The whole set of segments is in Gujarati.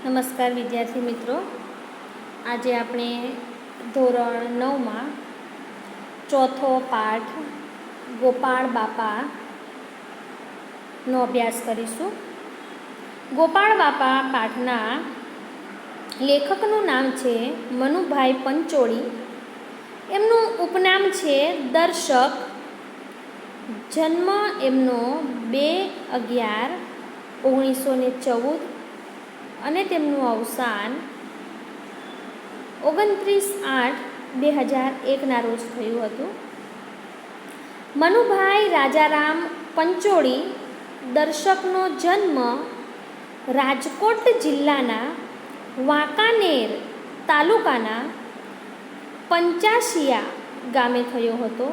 નમસ્કાર વિદ્યાર્થી મિત્રો, આજે આપણે ધોરણ 9માં ચોથો પાઠ ગોપાળ બાપાનો અભ્યાસ કરીશું. ગોપાળ બાપા પાઠના લેખકનું નામ છે મનુભાઈ પંચોળી. એમનું ઉપનામ છે દર્શક. જન્મ એમનો 2/11/1914 અને તેમનું અવસાન 29/8/2001 રોજ થયું હતું. મનુભાઈ રાજારામ પંચોળી દર્શકનો જન્મ રાજકોટ જિલ્લાના વાંકાનેર તાલુકાના પંચાશિયા ગામે થયો હતો.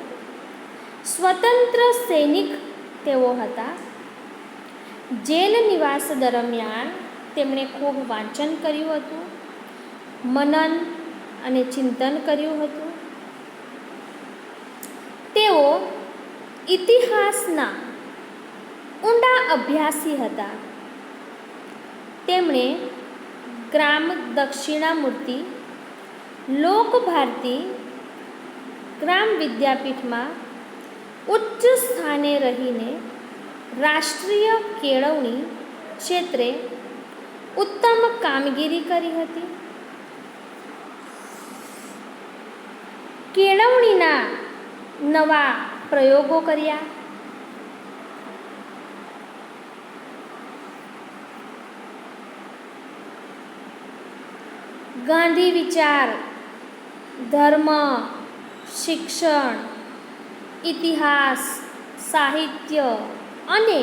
સ્વતંત્ર સૈનિક તેઓ હતા. જેલ નિવાસ દરમિયાન તેમણે ખૂબ વાંચન કર્યું હતું, મનન અને ચિંતન કર્યું હતું. તેઓ ઇતિહાસના ઊંડા અભ્યાસી હતા. તેમણે ગ્રામ દક્ષિણામૂર્તિ, લોકભારતી, ગ્રામ વિદ્યાપીઠમાં ઉચ્ચ સ્થાને રહીને રાષ્ટ્રીય કેળવણી ક્ષેત્રે ઉત્તમ કામગીરી કરી હતી. કેળવણીના નવા પ્રયોગો કર્યા. ગાંધી વિચાર, ધર્મ, શિક્ષણ, ઇતિહાસ, સાહિત્ય અને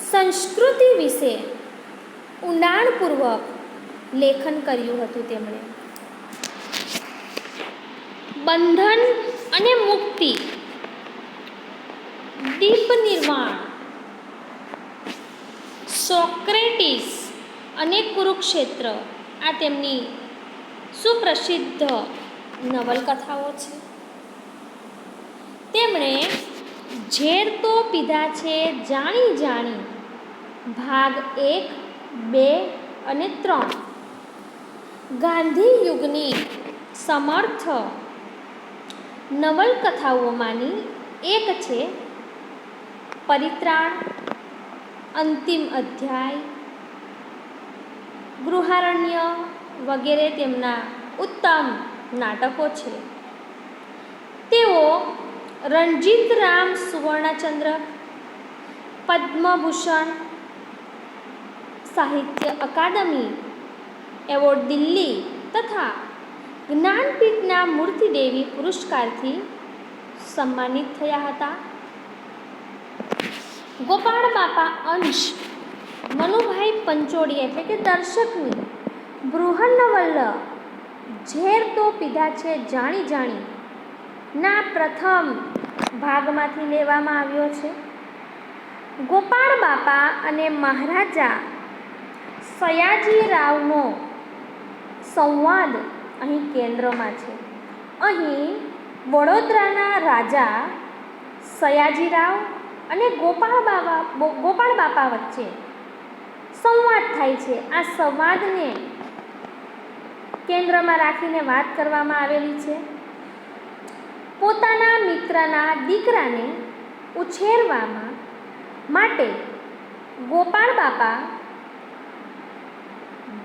સંસ્કૃતિ વિશે ઊંડાણપૂર્વક લેખન કર્યું હતું. તેમણે બંધન અને મુક્તિ, દીપ નિર્વાણ, સોક્રેટિસ અને કુરુક્ષેત્ર આ તેમની સુપ્રસિદ્ધ નવલકથાઓ છે. તેમણે ઝેર તો પીધા છે જાણી જાણી ભાગ 1, 2 અને 3, ગાંધી યુગની સમર્થ નવલકથાઓમાંની એક છે. પરિત્રાણ, અંતિમ અધ્યાય, ગૃહારણ્ય વગેરે તેમના ઉત્તમ નાટકો છે. તેઓ રણજીતરામ સુવર્ણચંદ્રક, પદ્મભૂષણ, સાહિત્ય અકાદમી એવોર્ડ દિલ્હી તથા જ્ઞાનપીઠના મૂર્તિદેવી પુરસ્કારથી સન્માનિત થયા હતા. ગોપાળ બાપા અંશ મનુભાઈ પંચોળી એટલે કે દર્શકની બૃહન્નવલ્લ ઝેર તો પીધા છે જાણી જાણી ના પ્રથમ ભાગમાંથી લેવામાં આવ્યો છે. ગોપાળ બાપા અને મહારાજા સયાજીરાવનો સંવાદ અહીં કેન્દ્રમાં છે. અહીં વડોદરાના રાજા સયાજીરાવ અને ગોપાળ બાપા વચ્ચે સંવાદ થાય છે. આ સંવાદને કેન્દ્રમાં રાખીને વાત કરવામાં આવેલી છે. પોતાના મિત્રના દીકરાને ઉછેરવામાં માટે ગોપાળ બાપા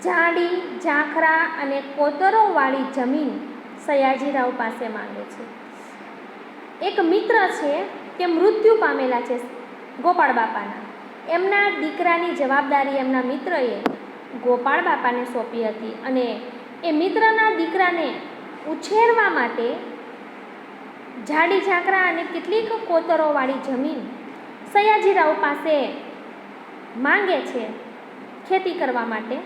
જાડી, ઝાંખરા અને કોતરોવાળી જમીન સયાજીરાવ પાસે માંગે છે. એક મિત્ર છે તે મૃત્યુ પામેલા છે ગોપાળ બાપાના. એમના દીકરાની જવાબદારી એમના મિત્રએ ગોપાળ બાપાને સોંપી હતી અને એ મિત્રના દીકરાને ઉછેરવા માટે જાડી, ઝાંખરા અને કેટલીક કોતરોવાળી જમીન સયાજીરાવ પાસે માંગે છે ખેતી કરવા માટે.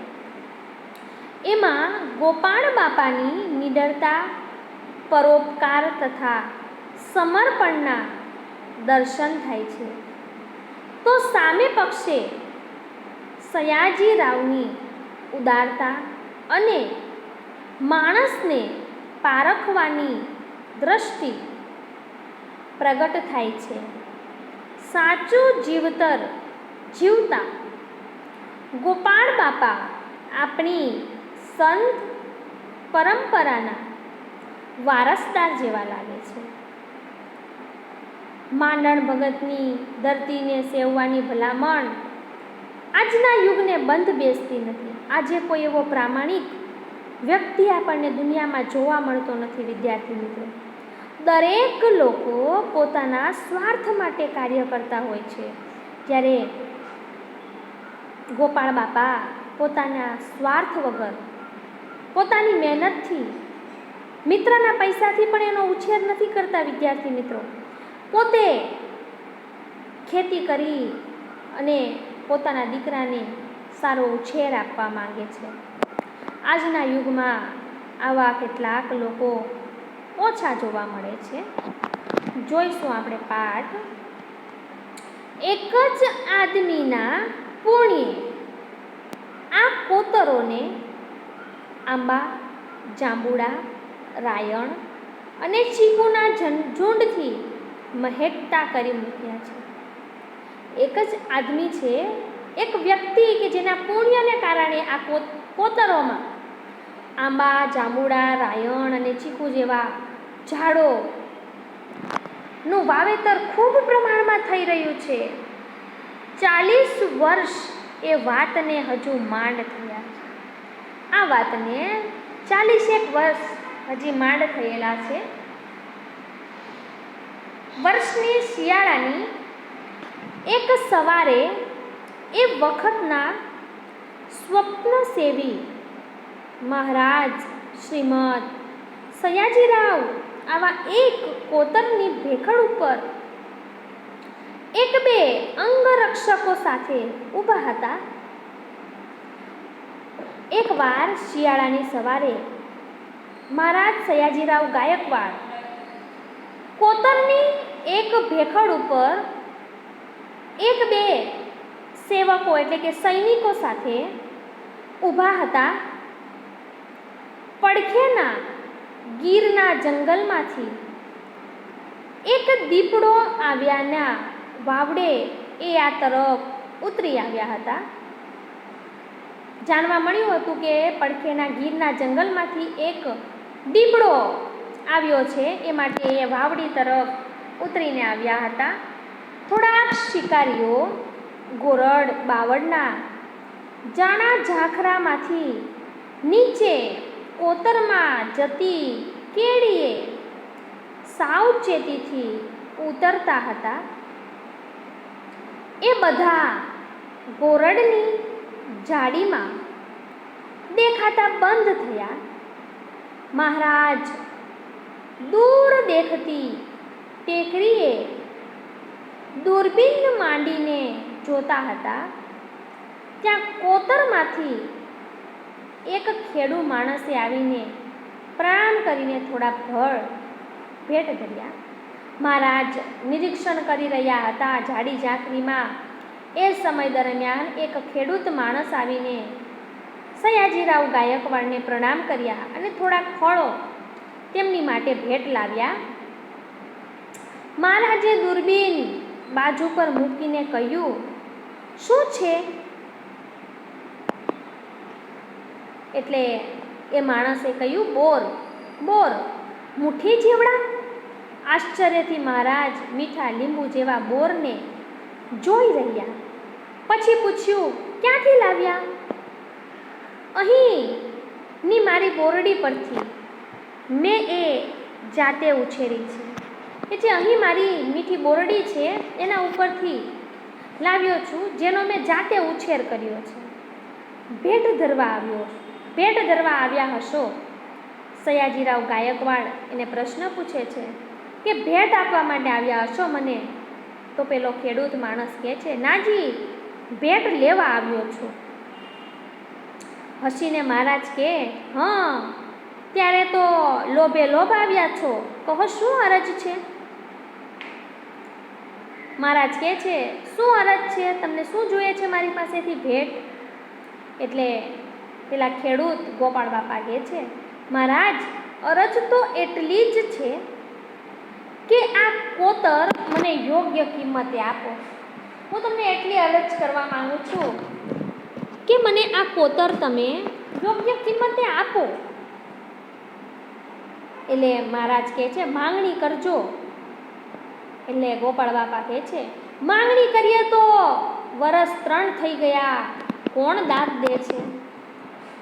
એમાં ગોપાળ બાપાની નિડરતા, પરોપકાર તથા સમર્પણના દર્શન થાય છે. તો સામે પક્ષે સયાજીરાવની ઉદારતા અને માણસને પારખવાની દ્રષ્ટિ પ્રગટ થાય છે. સાચું જીવતર જીવતા ગોપાળ બાપા આપણી સંત પરંપરાના વારસદાર જેવા લાગે છે. માંડણ ભગતની ધરતીને સેવવાની ભલામણ આજના યુગને બંધ બેસતી નથી. આજે કોઈ એવો પ્રામાણિક વ્યક્તિ આપણને દુનિયામાં જોવા મળતો નથી. વિદ્યાર્થી મિત્રો, દરેક લોકો પોતાના સ્વાર્થ માટે કાર્ય કરતા હોય છે. જ્યારે ગોપાળ બાપા પોતાના સ્વાર્થ વગર પોતાની મહેનતથી મિત્રના પૈસાથી પણ એનો ઉછેર નથી કરતા. વિદ્યાર્થી મિત્રો, પોતે ખેતી કરી અને પોતાના દીકરાને સારો ઉછેર આપવા માંગે છે. આજના યુગમાં આવા કેટલાક લોકો ઓછા જોવા મળે છે. જોઈશું આપણે પાઠ. એક જ આદમીના પુણ્યે આ કોતરોને આંબા, જાંબુડા, રાયણ અને ચીકુના ઝુંડથી મહેકતા કરી મૂક્યા છે. એક જ આદમી છે, એક વ્યક્તિ કે જેના પુણ્યને કારણે આ કોતરોમાં આંબા, જાંબુડા, રાયણ અને ચીકુ જેવા ઝાડોનું વાવેતર ખૂબ પ્રમાણમાં થઈ રહ્યું છે. 40 વર્ષ એ વાતને હજુ માંડ થયા છે. આ વાતને 41 વર્ષ હજી માંડ થયેલા છે. વર્ષની શિયાળાની એક સવારે એ વખતના સ્વપ્નસેવી મહારાજ શ્રીમદ સયાજીરાવ આવા એક કોતરની ભેખડ ઉપર એક બે અંગરક્ષકો સાથે ઊભા હતા. એકવાર શિયાળાની સવારે મહારાજ સયાજીરાવ ગાયકવાડ કોતરની એક ભેખડ ઉપર એક બે સેવકો એટલે કે સૈનિકો સાથે ઊભા હતા. પડખેના ગીરના જંગલમાંથી એક દીપડો આવ્યાના વાવડે એ આ તરફ ઉતરી આવ્યા હતા. જાણવા મળ્યું હતું કે પડખેના ગીરના જંગલમાંથી એક દીપડો આવ્યો છે, એ માટે એ વાવડી તરફ ઉતરીને આવ્યા હતા. થોડાક શિકારીઓ ગોરડ બાવળના જાણા ઝાખરામાંથી નીચે કોતરમાં જતી કેડીએ સાવચેતીથી ઉતરતા હતા. એ બધા ગોરડની જાડીમાં દેખાતા બંધ થયા. મહારાજ દૂર દેખતી ટેકરીએ દૂરબીન માંડીને જોતા હતા. ત્યાં કોતરમાંથી એક ખેડૂ માણસે આવીને પ્રણામ કરીને થોડા ભળ ભેટ ધર્યા. મહારાજ નિરીક્ષણ કરી રહ્યા હતા જાડી ઝાંખરીમાં. એ સમય દરમિયાન એક ખેડૂત માણસ આવીને સયાજીરાવ ગાયકવાડને પ્રણામ કર્યા અને થોડાક ફળો તેમની માટે ભેટ લાવ્યા. મહારાજે દૂરબીન બાજુ પર મૂકીને કહ્યું, શું છે? એટલે એ માણસે કહ્યું, બોર. બોર? મુઠ્ઠી જેવડા? આશ્ચર્યથી મહારાજ મીઠા લીંબુ જેવા બોરને જોઈ રહ્યા. પછી પૂછ્યું, ક્યાંથી લાવ્યા? અહીંની મારી બોરડી પરથી. મેં એ જાતે ઉછેરી છે. કે જે અહીં મારી મીઠી બોરડી છે એના ઉપરથી લાવ્યો છું, જેનો મેં જાતે ઉછેર કર્યો છે. ભેટ ધરવા આવ્યા હશો? સયાજીરાવ ગાયકવાડ એને પ્રશ્ન પૂછે છે કે ભેટ આપવા માટે આવ્યા હશો મને? તો પેલો ખેડૂત માણસ કહે છે, નાજી, ભેટ લેવા આવ્યો છું. હસીને મહારાજ કહે, હા, ત્યારે તો લોભે લોભ આવ્યા છો. કહો, શું અરજ છે? મહારાજ કહે છે, શું અરજ છે? તમને શું જોઈએ છે મારી પાસેથી ભેટ? એટલે પેલા ખેડૂત ગોપાળ બાપા કહે છે, મહારાજ, અરજ તો એટલી જ છે કે આ કોતર મને યોગ્ય કિંમતે આપો. હું તમને એટલી અરજ કરવા માંગુ છું કે મને આ કોતર તમે યોગ્ય કિંમતે આપો. એટલે મહારાજ કહે છે માંગણી કરજો. એટલે ગોપાળ બાપા કહે છે માંગણી કરીએ તો વરસ 3 થઈ ગયા, કોણ દાંત દે છે?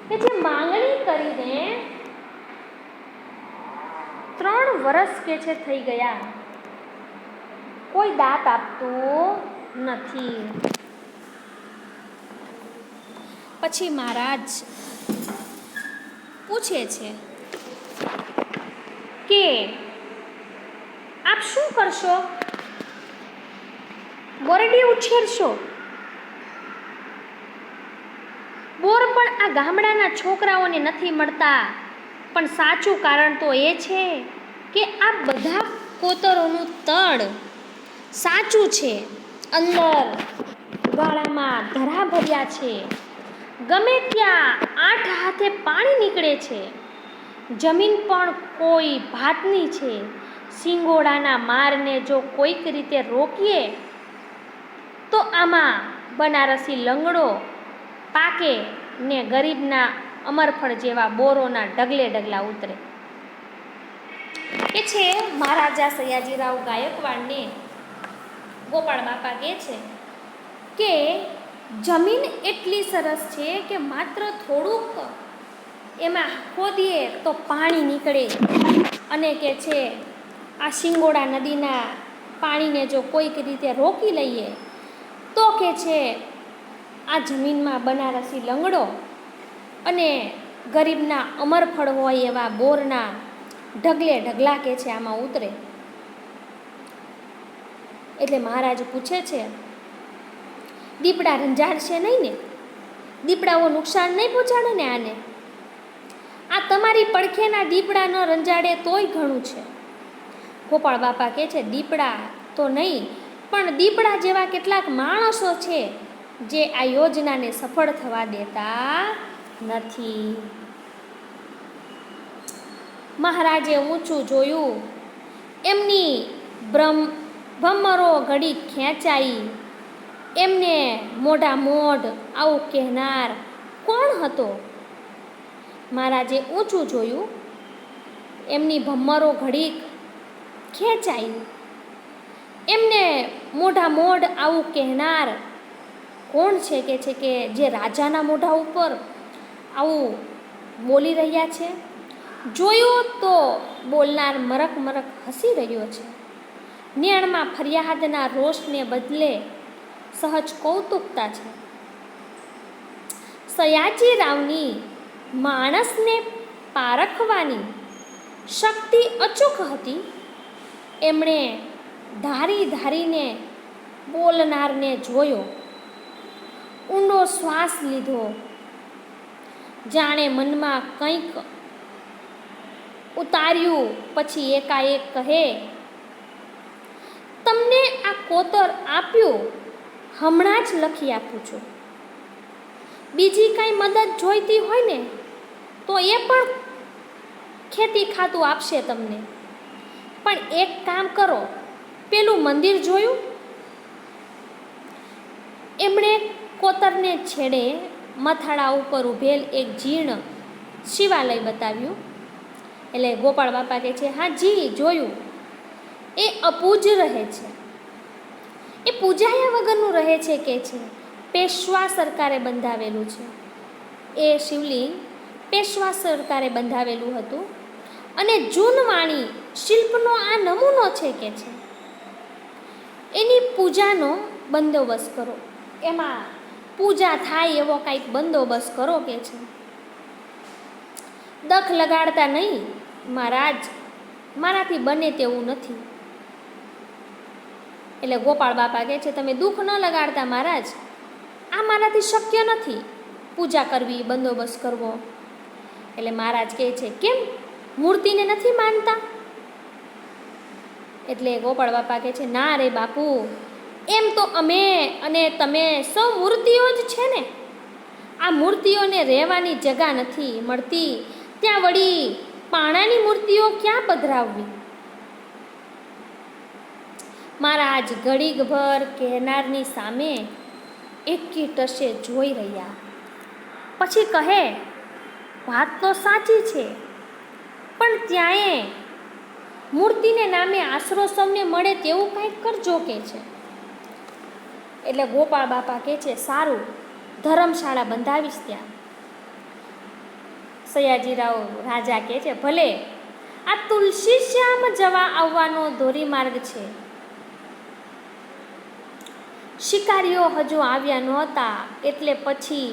કે જે માંગણી કરીને 3 વરસ કે છે થઈ ગયા, કોઈ દાંત આપતું નથી. પછી મહારાજ પૂછે છે કે આપ શું કરશો? બોરડી ઉછેરશો? બોર પણ આ ગામડાના છોકરાઓને નથી મળતા. પણ સાચું કારણ તો એ છે કે આ બધા કોતરોનું તળ સાચું છે, અંદર ગાળામાં ધરા ભર્યા છે, ગમે ત્યાં 8 હાથે પાણી નીકળે છે, જમીન પણ કોઈ ભાતની છે. સિંગોડાના મારને જો કોઈક રીતે રોકીએ તો આમાં બનારસી લંગડો પાકે ને ગરીબના અમરફળ જેવા બોરોના ડગલે ડગલા ઉતરે. એ છે મહારાજા સયાજીરાવ ગાયકવાડને ગોપાળ બાપા કહે છે કે જમીન એટલી સરસ છે કે માત્ર થોડુંક એમાં ખોદીએ તો પાણી નીકળે. અને કે છે આ શિંગોડા નદીના પાણીને જો કોઈક રીતે રોકી લઈએ તો કે છે આ જમીનમાં બનારસી લંગડો અને ગરીબના અમરફળ હોય એવા બોરના ઢગલે ઢગલા કે છે આમાં ઉતરે. એટલે મહારાજ પૂછે છે દીપડા રંજાડશે નહીં ને? દીપડાઓ નુકસાન નહીં પહોંચાડે ને આને? આ તમારી પડખેના દીપડા ન રંજાડે તોય ઘણું છે. ગોપાળ બાપા કહે છે દીપડા તો નહીં, પણ દીપડા જેવા કેટલાક માણસો છે જે આ યોજનાને સફળ થવા દેતા નથી. મહારાજે ઊંચું જોયું, એમની ભમરો ઘડી ખેંચાઈ. એમને મોઢા મોઢ આવું કહેનાર કોણ હતો? મહારાજે ઊંચું જોયું, એમની ભમરો ઘડીક ખેંચાઈ. એમને મોઢા મોઢ આવું કહેનાર કોણ છે કે જે રાજાના મોઢા ઉપર આવું બોલી રહ્યા છે? જોયું તો બોલનાર મરક મરક હસી રહ્યો છે. નેણમાં ફરિયાદના રોષને બદલે સહજ કૌતુકતા છે. સયાજીરાવની માણસને પારખવાની શક્તિ અચૂક હતી. એમણે ધારી ધારીને બોલનારને જોયો, ઊંડો શ્વાસ લીધો, જાણે મનમાં કંઈક ઉતાર્યું. પછી એકાએક કહે, તમને આ કોતર આપ્યું, હમણાં જ લખી આપું છું. બીજી કાંઈ મદદ જોઈતી હોય ને તો એ પણ ખેતી ખાતું આપશે તમને. પણ એક કામ કરો, પેલું મંદિર જોયું? એમણે કોતરને છેડે મથાળા ઉપર ઊભેલ એક જીર્ણ શિવાલય બતાવ્યું. એટલે ગોપાળ બાપા કહે છે હા જી જોયું. એ અપૂજ રહે છે, એ પૂજાયા વગરનું રહે છે કે છે. પેશવા સરકારે બંધાવેલું છે. એ શિવલિંગ પેશવા સરકારે બંધાવેલું હતું અને જૂનવાણી શિલ્પનો આ નમૂનો છે કે છે. એની પૂજાનો બંદોબસ્ત કરો, એમાં પૂજા થાય એવો કાંઈક બંદોબસ્ત કરો કે છે. દખ લગાડતા નહીં મહારાજ, મારાથી બને તેવું નથી. એટલે ગોપાળ બાપા કહે છે તમે દુઃખ ન લગાડતા મહારાજ, આ મારાથી શક્ય નથી પૂજા કરવી, બંદોબસ્ત કરવો. એટલે મહારાજ કહે છે કેમ, મૂર્તિને નથી માનતા? એટલે ગોપાળ બાપા કહે છે ના રે બાપુ, એમ તો અમે અને તમે સૌ મૂર્તિઓ જ છે ને. આ મૂર્તિઓને રહેવાની જગા નથી મળતી, ત્યાં વળી પાણાની મૂર્તિઓ ક્યાં પધરાવવી? મહારાજ ઘડીક ભર કહેનારની સામે એકી ટસે જોઈ રહ્યા. પછી કહે, વાત તો સાચી છે, પણ ત્યાંય મૂર્તિને નામે આશરો સૌને મળે તેવું કંઈક કરજો કે છે. એટલે ગોપાળ બાપા કહે છે, સારું, ધર્મશાળા બંધાવીશ ત્યાં. સયાજીરાવ રાજા કહે છે, ભલે, આ તુલસી શ્યામ જવા આવવાનો ધોરીમાર્ગ છે. શિકારીઓ હજુ આવ્યા નહોતા એટલે પછી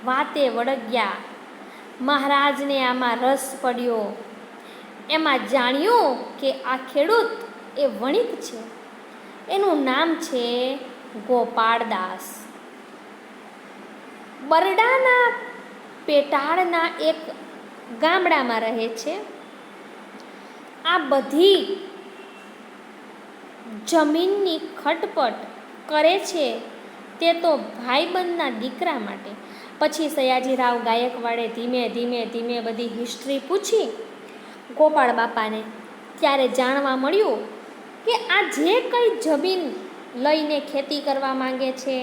વાતે વળગ્યા. મહારાજને આમાં રસ પડ્યો. એમાં જાણ્યું કે આ ખેડૂત એ વણિક છે. એનું નામ છે ગોપાળદાસ. બરડાના પેટાળના એક ગામડામાં રહે છે. આ બધી જમીનની ખટપટ કરે છે તે તો ભાઈબંધના દીકરા માટે. પછી સયાજીરાવ ગાયકવાડે ધીમે ધીમે ધીમે બધી હિસ્ટ્રી પૂછી ગોપાળ બાપાને. ત્યારે જાણવા મળ્યું કે આ જે કંઈ જમીન લઈને ખેતી કરવા માંગે છે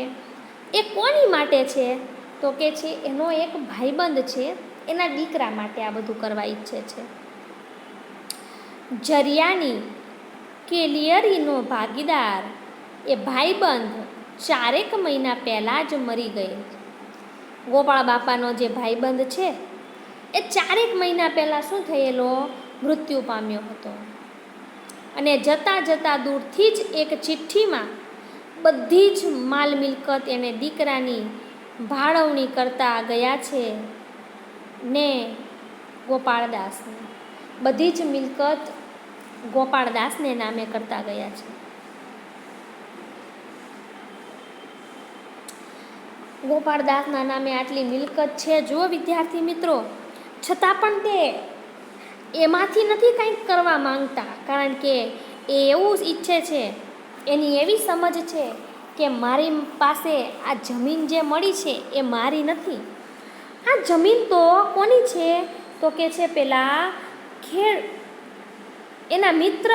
એ કોની માટે છે? તો કે છે એનો એક ભાઈબંધ છે, એના દીકરા માટે આ બધું કરવા ઈચ્છે છે. જરિયાની કેલિયરીનો ભાગીદાર એ ભાઈબંધ 4 મહિના પહેલાં જ મરી ગયો. ગોપાળ બાપાનો જે ભાઈબંધ છે એ 4 મહિના પહેલાં શું થયેલો? મૃત્યુ પામ્યો હતો. અને જતાં જતાં દૂરથી જ એક ચિઠ્ઠીમાં બધી જ માલ મિલકત એને દીકરાની ભાળવણી કરતા ગયા છે ને ગોપાળદાસને બધી જ મિલકત ગોપાળદાસને નામે કરતા ગયા છે. ગોપાળદાસના નામે આટલી મિલકત છે જો વિદ્યાર્થી મિત્રો, છતાં પણ તે એમાંથી નથી કંઈક કરવા માંગતા, કારણ કે એ એવું ઈચ્છે છે, એની એવી સમજ છે કે મારી પાસે આ જમીન જે મળી છે એ મારી નથી. આ જમીન તો કોની છે? તો કે છે પેલા એના મિત્ર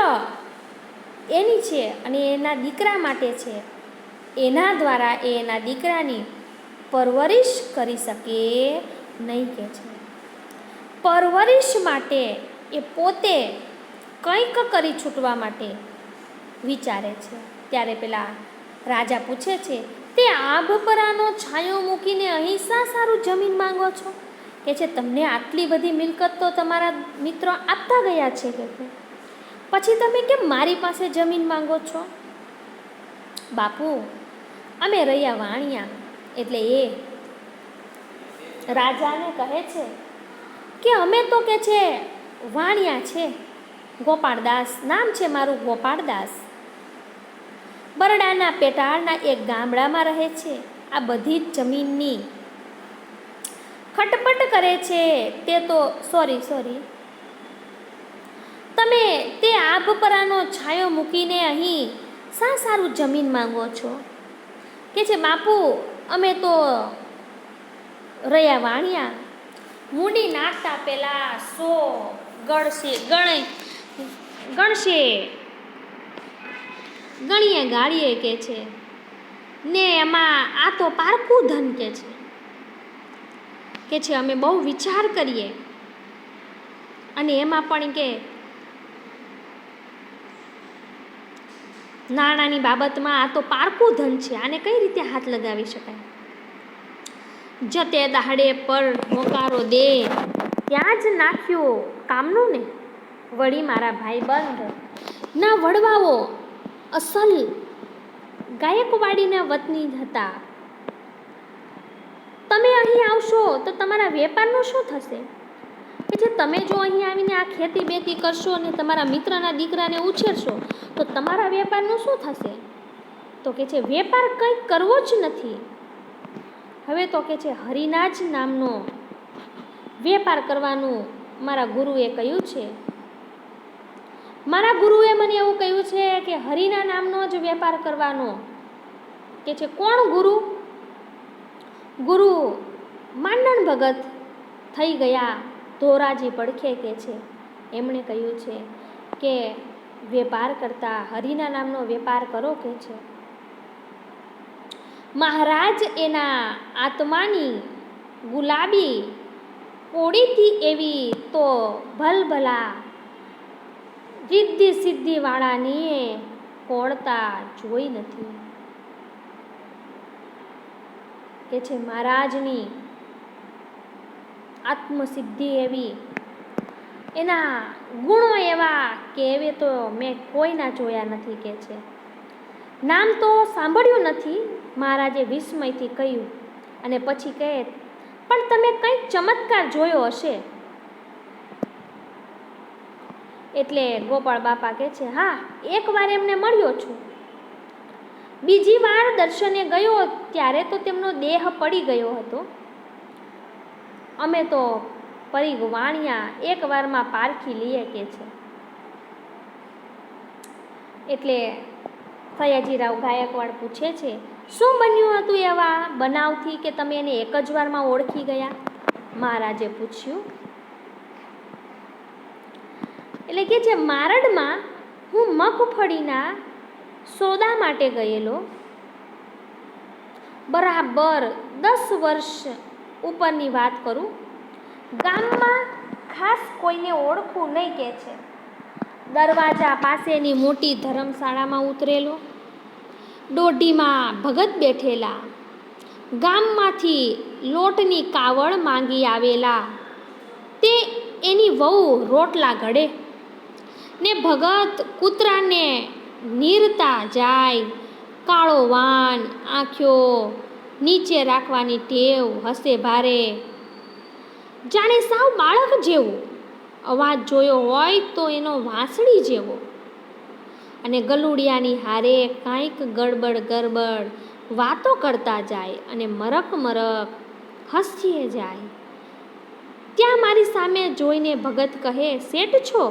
એની છે અને એના દીકરા માટે છે. એના દ્વારા એ એના દીકરાની પરવરિશ કરી શકે નહીં કે છે. પરવરિશ માટે એ પોતે કંઈક કરી છૂટવા માટે વિચારે છે. ત્યારે પેલા રાજા પૂછે છે, તે આભ પરાનો છાંયો મૂકીને અહીં શા સારું જમીન માંગો છો? કે છે તમને આટલી બધી મિલકત તો તમારા મિત્રો આપતા ગયા છે કે પછી તમે કેમ મારી પાસે જમીન માંગો છો? બાપુ, અમે રહ્યા વાણિયા. એટલે એ રાજાને કહે છે કે અમે તો કે છે વાણિયા છે. ગોપાળદાસ નામ છે મારું, ગોપાળદાસ. બરડાના પેટાળના એક ગામડામાં રહે છે. આ બધી જ જમીનની ખટપટ કરે છે. તે તો સોરી તમે તે આભપરાનો છાંયો મૂકીને અહીં શા સારું જમીન માંગો છો? કે છે બાપુ, અમે તો રહ્યા વાણિયા. મૂડી નાખતા પહેલા 100 ગણીએ ગાળીએ કે છે ને એમાં આ તો પારકું ધન કે છે અમે બહુ વિચાર કરીએ અને એમાં પણ કે નાણાંની બાબતમાં આ તો પારકું ધન છે, આને કઈ રીતે હાથ લગાવી શકાય? જતે દાહડે પર મોકારો દે ત્યાં જ નાખ્યો કામનું ને. વળી મારા ભાઈબંધ ના વડવાઓ અસલ ગાયકવાડીના વતની હતા. તમે અહીં આવશો તો તમારા વેપારનું શું થશે? કે જે તમે જો અહીં આવીને આ ખેતી બેતી કરશો અને તમારા મિત્રના દીકરાને ઉછેરશો તો તમારા વેપારનું શું થશે? તો કે છે વેપાર કંઈ કરવો જ નથી. હવે તો કે છે હરિના જ નામનો વેપાર કરવાનું મારા ગુરુએ કહ્યું છે. મારા ગુરુએ મને એવું કહ્યું છે કે હરિના નામનો જ વેપાર કરવાનો. કે છે કોણ ગુરુ? ગુરુ માંડણ ભગત થઈ ગયા ધોરાજી પડખે કે છે. એમણે કહ્યું છે કે વેપાર કરતા હરિના નામનો વેપાર કરો કે છે. મહારાજ એના આત્માની ગુલાબી કોડીથી એવી તો ભલભલા રિદ્ધિ સિદ્ધિવાળાની કોળતા જોઈ નથી. કે છે મહારાજની આત્મસિદ્ધિ એવી, એના ગુણો એવા કે એવે તો મેં કોઈના જોયા નથી. કે છે નામ તો સાંભળ્યું નથી, મહારાજે વિસ્મયથી કહ્યું. અને પછી કહે, પણ તમે કંઈક ચમત્કાર જોયો હશે. એટલે ગોપાળ બાપા કહે છે, હા, એકવાર એમને મળ્યો છું. બીજી વાર દર્શને ગયો ત્યારે તો તેમનો દેહ પડી ગયો હતો. અમે તો પરીગ વાણિયા એક વારમાં પારખી લઈએ. કે છે એટલે સયાજીરાવ ગાયકવાડ પૂછે છે, શું બન્યું હતું એવા બનાવથી કે તમે એને એક જ વારમાં ઓળખી ગયા? મહારાજે પૂછ્યું. એટલે કે છે, મારડમાં હું મગફળીના સોદા માટે ગયેલો. બરાબર 10 વર્ષ ઉપરની વાત કરું. ગામમાં ખાસ કોઈને ઓળખું નહીં. કે છે દરવાજા પાસેની મોટી ધર્મશાળામાં ઉતરેલો. દોઢીમાં ભગત બેઠેલા. ગામમાંથી લોટની કાવડ માંગી આવેલા. તે એની વહુ રોટલા ઘડે ને ભગત કૂતરાને નીરતા જાય. કાળો વાન, આંખો નીચે રાખવાની ટેવ, હસે ભારે, જાણે સાવ બાળક જેવું. અવાજ જોયો હોય તો એનો વાંસળી જેવો. અને ગલુડિયાની હારે કાંઈક ગડબડ વાતો કરતા જાય અને મરક હસીએ જાય. ત્યાં મારી સામે જોઈને ભગત કહે, શેઠ છો?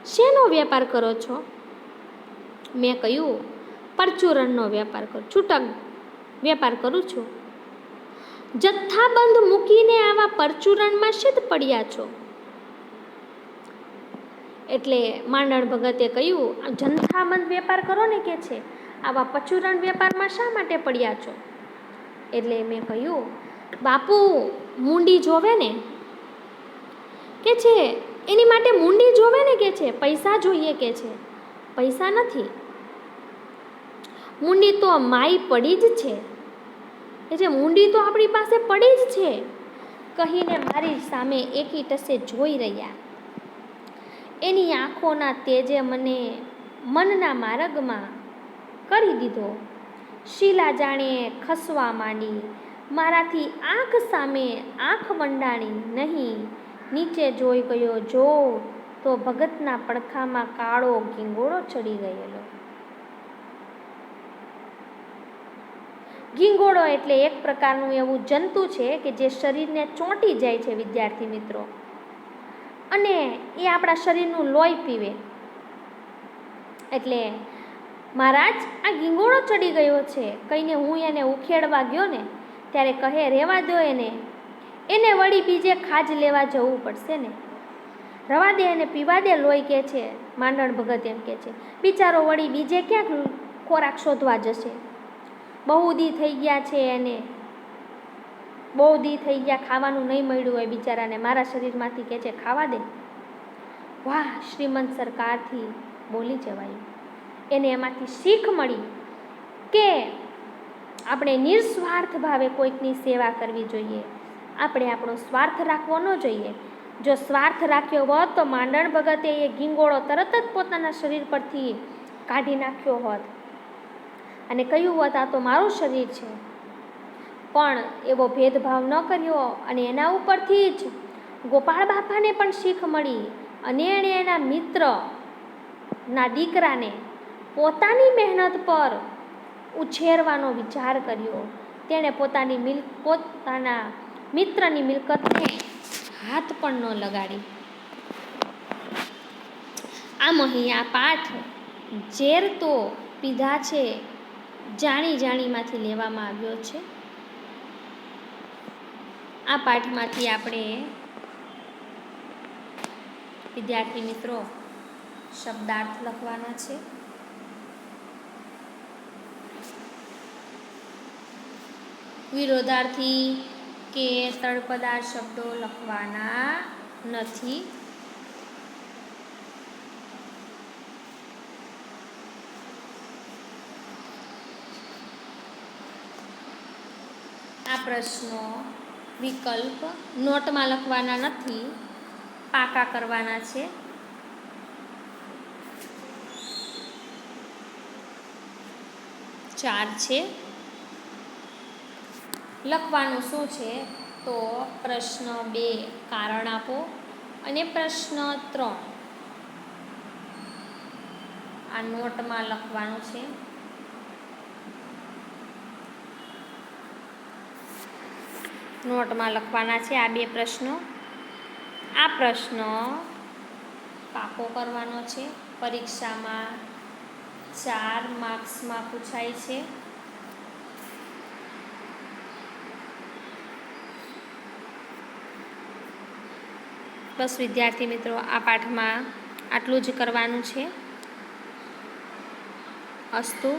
શેનો વેપાર કરો છો? મેં કહ્યું, પરચુરણનો વેપાર કરું, છૂટક વેપાર કરું છું. જથ્થાબંધ મૂકીને આવા પરચુરણમાં શેદ પડ્યા છો? એટલે માંડણ ભગતે કહ્યું, જથ્થાબંધ વેપાર કરો ને. કે છે આવા પરચુરણ વેપારમાં શા માટે પડ્યા છો? એટલે મેં કહ્યું, બાપુ મૂંડી જોવે ને. કે છે એની માટે મૂંડી જોવે ને. કે છે પૈસા જોઈએ. કે છે પૈસા નથી, મૂંડી તો માઈ પડી જ છે. કે છે મૂંડી તો આપણી પાસે પડી જ છે. કહીને મારી સામે એકી ટસે જોઈ રહ્યા. એની આંખોના તેજે મને મનના માર્ગમાં કરી દીધો. શીલા જાણે ખસવા માંડી. મારાથી આંખ સામે આંખ મંડાણી નહીં. નીચે જોઈ ગયો જો તો ભગતના પડખામાં કાળો ગીંગોળો ચડી ગયેલો. ગીંગોળો એટલે એક પ્રકારનું એવું જંતુ છે કે જે શરીરને ચોંટી જાય છે, વિદ્યાર્થી મિત્રો, અને એ આપણા શરીરનું લોહી પીવે. એટલે મહારાજ, આ ગીંગોળો ચડી ગયો છે કહીને હું એને ઉખેડવા ગયો ને ત્યારે કહે, રહેવા દો એને વળી બીજે ખાજ લેવા જવું પડશે ને. રવા દે એને, પીવા દે લોહી. કે છે માંડણ ભગત એમ કે છે, બિચારો વળી બીજે ક્યાંક ખોરાક શોધવા જશે. બહુ દી થઈ ગયા છે એને, બહુ દી થઈ ગયા, ખાવાનું નહીં મળ્યું હોય બિચારાને. મારા શરીરમાંથી કે છે ખાવા દે. વાહ, શ્રીમંત સરકારથી બોલી જવાયું. એને એમાંથી શીખ મળી કે આપણે નિસ્વાર્થ ભાવે કોઈકની સેવા કરવી જોઈએ. આપણે આપણો સ્વાર્થ રાખવો ન જોઈએ. જો સ્વાર્થ રાખ્યો હોત તો માંડણ ભગતે એ ગીંગોળો તરત જ પોતાના શરીર પરથી કાઢી નાખ્યો હોત અને કહ્યું હોત, આ તો મારું શરીર છે. પણ એવો ભેદભાવ ન કર્યો અને એના ઉપરથી જ ગોપાળ બાપાને પણ શીખ મળી અને એણે એના મિત્રના દીકરાને પોતાની મહેનત પર ઉછેરવાનો વિચાર કર્યો. તેણે પોતાના મિત્રની મિલકતને હાથ પણ ન લગાડી. આમ અહીં આ પાઠ ઝેર તો પીધા છે જાણીમાંથી લેવામાં આવ્યો છે. આ પાઠમાંથી આપણે વિદ્યાર્થી મિત્રો શબ્દાર્થ લખવાના છે. વિરોધાર્થી કે તળપદાર શબ્દો લખવાના નથી. આ પ્રશ્નો વિકલ્પ નોટમાં લખવાના નથી, પાકા કરવાના છે. ચાર છે. લખવાનું શું છે? તો પ્રશ્ન 2 કારણ આપો અને પ્રશ્ન 3 આ નોટમાં લખવાનું છે. નોટમાં લખવાના છે આ 2 પ્રશ્નો. આ પ્રશ્ન પાકો કરવાનો છે. પરીક્ષામાં 4 માર્ક્સમાં પૂછાય છે. બસ વિદ્યાર્થી મિત્રો, આ પાઠમાં આટલું જ કરવાનું છે. અસ્તુ.